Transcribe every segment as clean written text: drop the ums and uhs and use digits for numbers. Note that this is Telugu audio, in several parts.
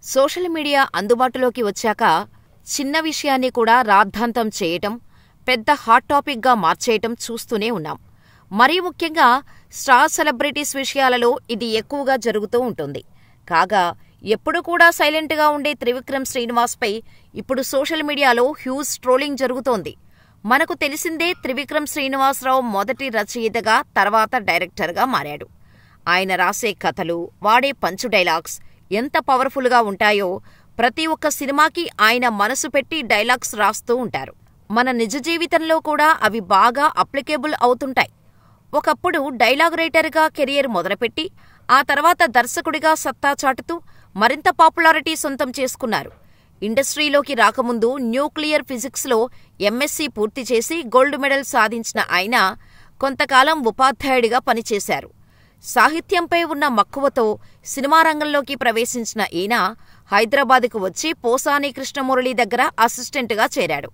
సోషల్ మీడియా అందుబాటులోకి వచ్చాక చిన్న విషయాన్ని కూడా రాద్ధాంతం చేయటం, పెద్ద హాట్ టాపిక్గా మార్చేయటం చూస్తూనే ఉన్నాం. మరీ ముఖ్యంగా స్టార్ సెలబ్రిటీస్ విషయాలలో ఇది ఎక్కువగా జరుగుతూ ఉంటుంది. కాగా ఎప్పుడు కూడా సైలెంట్గా ఉండే త్రివిక్రమ్ శ్రీనివాస్పై ఇప్పుడు సోషల్ మీడియాలో హ్యూజ్ ట్రోలింగ్ జరుగుతోంది. మనకు తెలిసిందే త్రివిక్రమ్ శ్రీనివాసరావు మొదటి రచయితగా, తర్వాత డైరెక్టర్గా మారాడు. ఆయన రాసే కథలు, వాడే పంచు డైలాగ్స్ ఎంత పవర్ఫుల్గా ఉంటాయో ప్రతి ఒక్క సినిమాకి ఆయన మనసు పెట్టి డైలాగ్స్ రాస్తూ ఉంటారు. మన నిజ జీవితంలో కూడా అవి బాగా అప్లికేబుల్ అవుతుంటాయి. ఒకప్పుడు డైలాగ్ రైటర్గా కెరియర్ మొదలుపెట్టి ఆ తర్వాత దర్శకుడిగా సత్తా చాటుతూ మరింత పాపులారిటీ సొంతం చేసుకున్నారు. ఇండస్ట్రీలోకి రాకముందు న్యూక్లియర్ ఫిజిక్స్లో ఎంఎస్సీ పూర్తి చేసి గోల్డ్ మెడల్ సాధించిన ఆయన కొంతకాలం ఉపాధ్యాయుడిగా పనిచేశారు. సాహిత్యంపై ఉన్న మక్కువతో సినిమా రంగంలోకి ప్రవేశించిన ఈయన హైదరాబాద్కు వచ్చి పోసాని కృష్ణమురళి దగ్గర అసిస్టెంట్గా చేరాడు.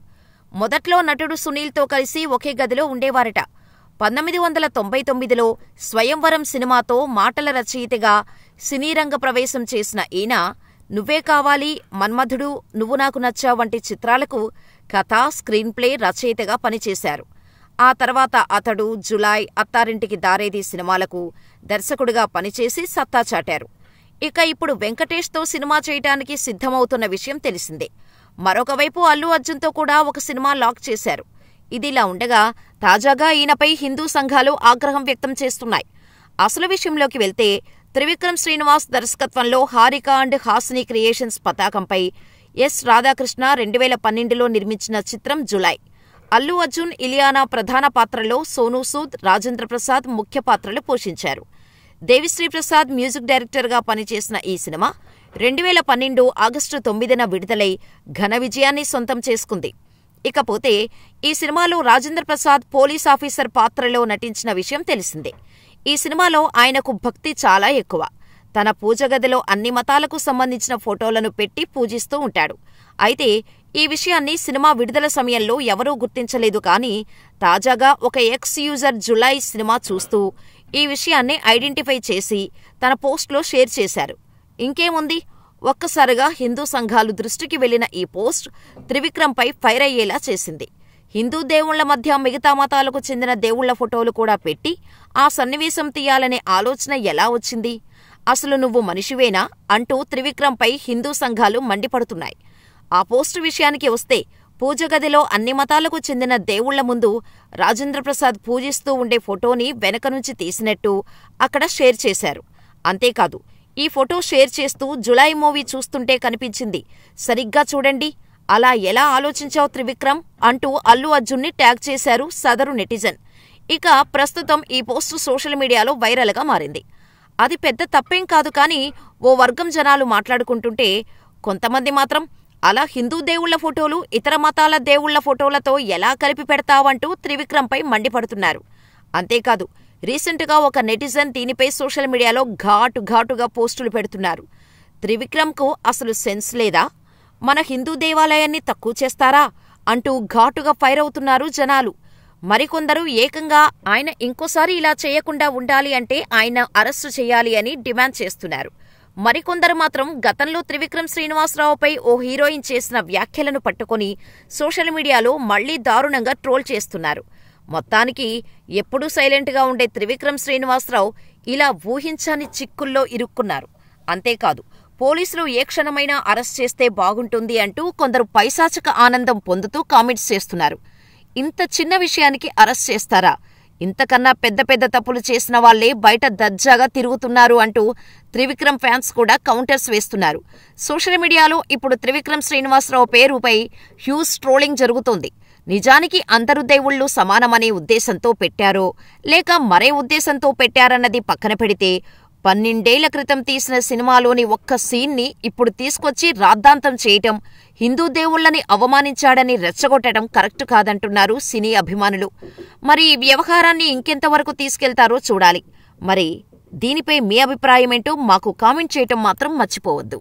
మొదట్లో నటుడు సునీల్తో కలిసి ఒకే గదిలో ఉండేవారట. 1999లో స్వయంవరం సినిమాతో మాటల రచయితగా సినీరంగ ప్రవేశం చేసిన ఈయన నువ్వే కావాలి, మన్మధుడు, నువ్వు నాకు నచ్చా వంటి చిత్రాలకు కథ, స్క్రీన్ ప్లే రచయితగా పనిచేశారు. ఆ తర్వాత అతడు జులై, అత్తారింటికి దారేది సినిమాలకు దర్శకుడిగా పనిచేసి సత్తా చాటారు. ఇక ఇప్పుడు వెంకటేష్తో సినిమా చేయటానికి సిద్ధమవుతున్న విషయం తెలిసిందే. మరొకవైపు అల్లు అర్జున్తో కూడా ఒక సినిమా లాక్ చేశారు. ఇదిలా ఉండగా తాజాగా ఈయనపై హిందూ సంఘాలు ఆగ్రహం వ్యక్తం చేస్తున్నాయి. అసలు విషయంలోకి వెళ్తే త్రివిక్రమ్ శ్రీనివాస్ దర్శకత్వంలో హారిక అండ్ హాసిని క్రియేషన్స్ పతాకంపై ఎస్ రాధాకృష్ణ 2012లో నిర్మించిన చిత్రం జులై. అల్లు అర్జున్, ఇలియానా ప్రధాన పాత్రల్లో సోనూ సూద్, రాజేంద్ర ప్రసాద్ ముఖ్య పాత్రలు పోషించారు. దేవిశ్రీ ప్రసాద్ మ్యూజిక్ డైరెక్టర్గా పనిచేసిన ఈ సినిమా 2012 ఆగస్టు 9న విడుదలై ఘన విజయాన్ని సొంతం చేసుకుంది. ఇకపోతే ఈ సినిమాలో రాజేంద్ర ప్రసాద్ పోలీస్ ఆఫీసర్ పాత్రలో నటించిన విషయం తెలిసిందే. ఈ సినిమాలో ఆయనకు భక్తి చాలా ఎక్కువ. తన పూజగదిలో అన్ని మతాలకు సంబంధించిన ఫోటోలను పెట్టి పూజిస్తూ ఉంటాడు. అయితే ఈ విషయాన్ని సినిమా విడుదల సమయంలో ఎవరూ గుర్తించలేదు. కానీ తాజాగా ఒక ఎక్స్ యూజర్ జులై సినిమా చూస్తూ ఈ విషయాన్ని ఐడెంటిఫై చేసి తన పోస్ట్లో షేర్ చేశారు. ఇంకేముంది, ఒక్కసారిగా హిందూ సంఘాలు దృష్టికి వెళ్లిన ఈ పోస్ట్ త్రివిక్రమ్పై ఫైర్ అయ్యేలా చేసింది. హిందూ దేవుళ్ల మధ్య మిగతా మతాలకు చెందిన దేవుళ్ల ఫోటోలు కూడా పెట్టి ఆ సన్నివేశం తీయాలనే ఆలోచన ఎలా వచ్చింది? అసలు నువ్వు మనిషివేనా అంటూ త్రివిక్రమ్పై హిందూ సంఘాలు మండిపడుతున్నాయి. ఆ పోస్టు విషయానికి వస్తే పూజగదిలో అన్ని మతాలకు చెందిన దేవుళ్ల ముందు రాజేంద్ర ప్రసాద్ పూజిస్తూ ఉండే ఫోటోని వెనక నుంచి తీసినట్టు అక్కడ షేర్ చేశారు. అంతేకాదు, ఈ ఫోటో షేర్ చేస్తూ జులై మూవీ చూస్తుంటే కనిపించింది, సరిగ్గా చూడండి, అలా ఎలా ఆలోచించావు త్రివిక్రమ్ అంటూ అల్లు అర్జున్ని ట్యాగ్ చేశారు సదరు నెటిజన్. ఇక ప్రస్తుతం ఈ పోస్టు సోషల్ మీడియాలో వైరల్గా మారింది. అది పెద్ద తప్పేం కాదు. కానీ ఓ వర్గం జనాలు మాట్లాడుకుంటుంటే కొంతమంది మాత్రం అలా హిందూ దేవుళ్ల ఫోటోలు ఇతర మతాల దేవుళ్ల ఫోటోలతో ఎలా కలిపి పెడతావంటూ త్రివిక్రమ్పై మండిపడుతున్నారు. అంతేకాదు, రీసెంట్గా ఒక నెటిజన్ దీనిపై సోషల్ మీడియాలో ఘాటుగా పోస్టులు పెడుతున్నారు. త్రివిక్రమ్కు అసలు సెన్స్ లేదా? మన హిందూ దేవాలయాన్ని తక్కువ చేస్తారా అంటూ ఘాటుగా ఫైర్ అవుతున్నారు జనాలు. మరికొందరు ఏకంగా ఆయన ఇంకోసారి ఇలా చేయకుండా ఉండాలి అంటే ఆయన అరెస్టు చేయాలి అని డిమాండ్ చేస్తున్నారు. మరికొందరు మాత్రం గతంలో త్రివిక్రమ్ శ్రీనివాసరావుపై ఓ హీరోయిన్ చేసిన వ్యాఖ్యలను పట్టుకొని సోషల్ మీడియాలో మళ్లీ దారుణంగా ట్రోల్ చేస్తున్నారు. మొత్తానికి ఎప్పుడూ సైలెంట్గా ఉండే త్రివిక్రమ్ శ్రీనివాసరావు ఇలా ఊహించని చిక్కుల్లో ఇరుక్కున్నారు. అంతేకాదు, పోలీసులు ఏ క్షణమైనా అరెస్ట్ చేస్తే బాగుంటుంది అంటూ కొందరు పైశాచిక ఆనందం పొందుతూ కామెంట్స్ చేస్తున్నారు. ఇంత చిన్న విషయానికి అరెస్ట్ చేస్తారా? ఇంతకన్నా పెద్ద తప్పులు చేసిన వాళ్లే బయట దర్జాగా తిరుగుతున్నారు అంటూ త్రివిక్రమ్ ఫ్యాన్స్ కూడా కౌంటర్స్ వేస్తున్నారు. సోషల్ మీడియాలో ఇప్పుడు త్రివిక్రమ్ శ్రీనివాసరావు పేరుపై హ్యూజ్ ట్రోలింగ్ జరుగుతోంది. నిజానికి అందరు దేవుళ్లు సమానమనే ఉద్దేశంతో పెట్టారో లేక మరే ఉద్దేశంతో పెట్టారన్నది పక్కన పెడితే 12 క్రితం తీసిన సినిమాలోని ఒక్క సీన్ని ఇప్పుడు తీసుకొచ్చి రాద్ధాంతం చేయటం, హిందూ దేవుళ్లని అవమానించాడని రెచ్చగొట్టడం కరెక్ట్ కాదంటున్నారు సినీ అభిమానులు. మరి ఈ వ్యవహారాన్ని ఇంకెంతవరకు తీసుకెళ్తారో చూడాలి. మరి దీనిపై మీ అభిప్రాయమేంటో మాకు కామెంట్ చేయటం మాత్రం మర్చిపోవద్దు.